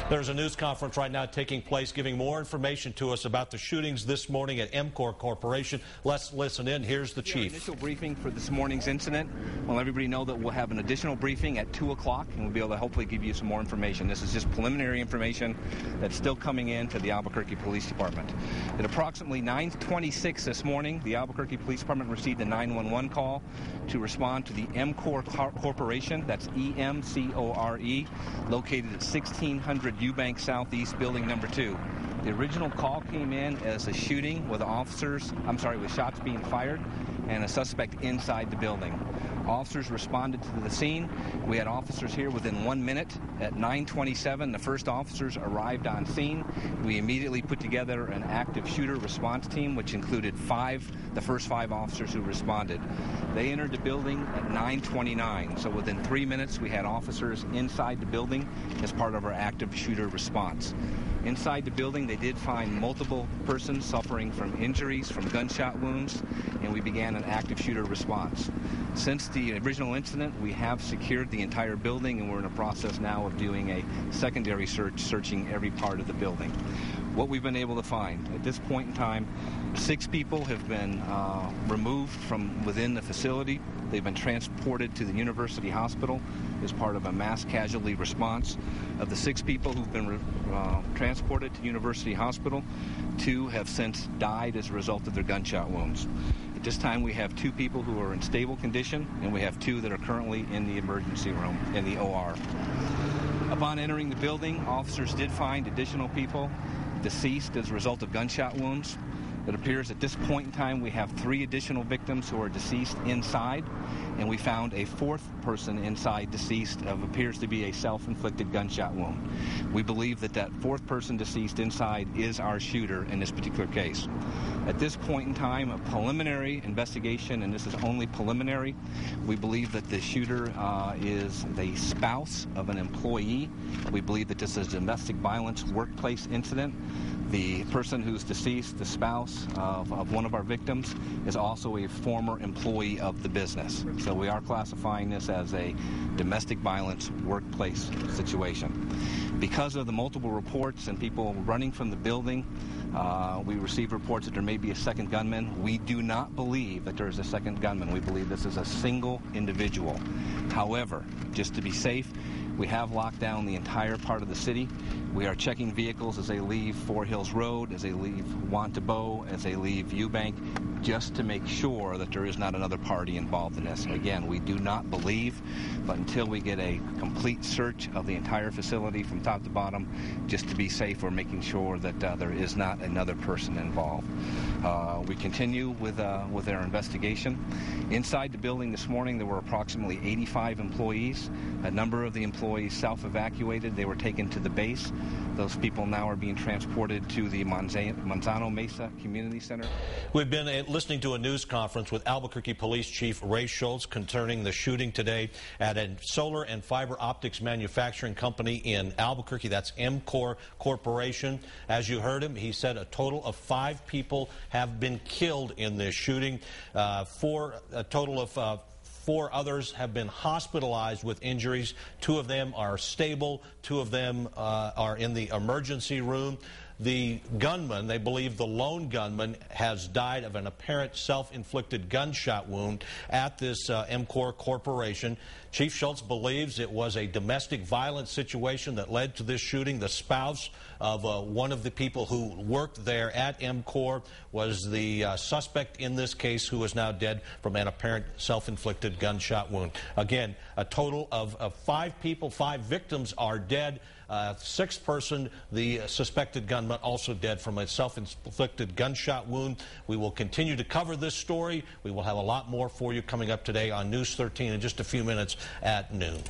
There's a news conference right now taking place giving more information to us about the shootings this morning at Emcore Corporation. Let's listen in. Here's the chief. Initial briefing for this morning's incident. We'll let everybody know that we'll have an additional briefing at 2 o'clock, and we'll be able to hopefully give you some more information. This is just preliminary information that's still coming in to the Albuquerque Police Department. At approximately 9:26 this morning, the Albuquerque Police Department received a 911 call to respond to the Emcore Corporation, that's E-M-C-O-R-E, located at 1600 Eubank Southeast, building number 2. The original call came in as a shooting with with shots being fired and a suspect inside the building. Officers responded to the scene. We had officers here within 1 minute. At 9:27, the first officers arrived on scene. We immediately put together an active shooter response team, which included the first five officers who responded. They entered the building at 9:29, so within 3 minutes we had officers inside the building as part of our active shooter response. Inside the building, they did find multiple persons suffering from injuries from gunshot wounds, and we began an active shooter response. Since the original incident, we have secured the entire building, and we're in a process now of doing a secondary search, searching every part of the building. What we've been able to find, at this point in time, 6 people have been removed from within the facility. They've been transported to the University Hospital as part of a mass casualty response. Of the 6 people who've been transported to University Hospital, 2 have since died as a result of their gunshot wounds. At this time, we have 2 people who are in stable condition, and we have 2 that are currently in the emergency room, in the OR. Upon entering the building, officers did find additional people deceased as a result of gunshot wounds. It appears at this point in time we have 3 additional victims who are deceased inside, and we found a 4th person inside deceased of appears to be a self-inflicted gunshot wound. We believe that 4th person deceased inside is our shooter in this particular case. At this point in time, a preliminary investigation, and this is only preliminary, we believe that the shooter is the spouse of an employee. We believe that this is a domestic violence workplace incident. The person who's deceased, the spouse of one of our victims, is also a former employee of the business. So we are classifying this as a domestic violence workplace situation. Because of the multiple reports and people running from the building, we received reports that there may be a second gunman. We do not believe that there is a second gunman. We believe this is a single individual. However, just to be safe, we have locked down the entire part of the city. We are checking vehicles as they leave Four Hills Road, as they leave Wantabo, as they leave Eubank, just to make sure that there is not another party involved in this. Again, we do not believe, but until we get a complete search of the entire facility from top to bottom, just to be safe, we're making sure that there is not another person involved. We continue with our investigation. Inside the building this morning, there were approximately 85 employees. A number of the employees self-evacuated. They were taken to the base. Those people now are being transported to the Manzano Mesa Community Center. We've been listening to a news conference with Albuquerque Police Chief Ray Schultz concerning the shooting today at a solar and fiber optics manufacturing company in Albuquerque. That's Emcore Corporation. As you heard him, he said a total of 5 people have been killed in this shooting. A total of 4 others have been hospitalized with injuries. 2 of them are stable. 2 of them are in the emergency room. The gunman, they believe the lone gunman, has died of an apparent self-inflicted gunshot wound at this Emcore Corporation. Chief Schultz believes it was a domestic violence situation that led to this shooting. The spouse of one of the people who worked there at Emcore was the suspect in this case, who is now dead from an apparent self-inflicted gunshot wound. Again, a total of 5 people, 5 victims are dead. 6th person, the suspected gunman, also dead from a self-inflicted gunshot wound. We will continue to cover this story. We will have a lot more for you coming up today on News 13 in just a few minutes at noon.